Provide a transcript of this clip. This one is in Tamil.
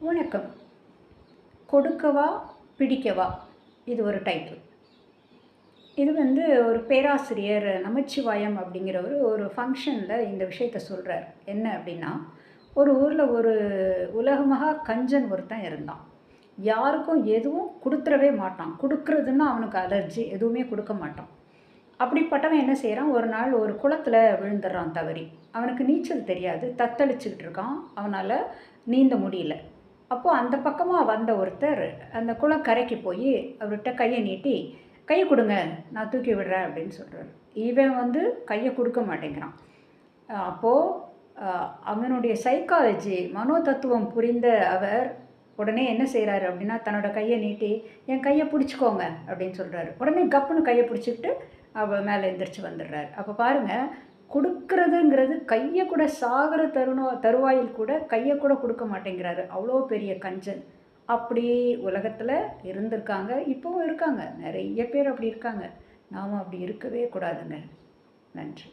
வணக்கம். கொடுக்கவா பிடிக்கவா? இது ஒரு டைட்டில். இது ஒரு பேராசிரியர் நமச்சிவாயம் அப்படிங்கிறவர் ஒரு ஃபங்ஷனில் இந்த விஷயத்த சொல்கிறார். என்ன அப்படின்னா, ஒரு ஊரில் ஒரு உலகமகா கஞ்சன் ஒருத்தன் இருந்தான். யாருக்கும் எதுவும் கொடுத்துறவே மாட்டான். கொடுக்குறதுன்னா அவனுக்கு அலர்ஜி, எதுவுமே கொடுக்க மாட்டான். அப்படிப்பட்டவன் என்ன செய்கிறான், ஒரு நாள் ஒரு குளத்தில் விழுந்துடுறான் தவறி. அவனுக்கு நீச்சல் தெரியாது, தத்தளிச்சுக்கிட்டு இருக்கான். அவனால் நீந்த முடியல. அப்போது அந்த பக்கமாக வந்த ஒருத்தர் அந்த குளக்கரைக்கு போய் அவர்கிட்ட கையை நீட்டி, கையை கொடுங்க, நான் தூக்கி விடுறேன் அப்படின்னு சொல்கிறார். இவன் கையை கொடுக்க மாட்டேங்கிறான். அப்போது அவனுடைய சைக்காலஜி மனோ தத்துவம் புரிந்த அவர் உடனே என்ன செய்கிறாரு அப்படின்னா, தன்னோட கையை நீட்டி, என் கையை பிடிச்சிக்கோங்க அப்படின்னு சொல்கிறாரு. உடனே கப்புன்னு கையை பிடிச்சிக்கிட்டு அவள் மேலே எந்திரிச்சு வந்துடுறாரு. அப்போ பாருங்கள், கொடுக்கறதுங்கிறது கையை கூட சாகிற தருவாயில் கூட கையை கூட கொடுக்க மாட்டேங்கிறாரு. அவ்வளோ பெரிய கஞ்சன். அப்படி உலகத்தில் இருந்திருக்காங்க, இப்போவும் இருக்காங்க. நிறைய பேர் அப்படி இருக்காங்க. நாம் அப்படி இருக்கவே கூடாதுங்க. நன்றி.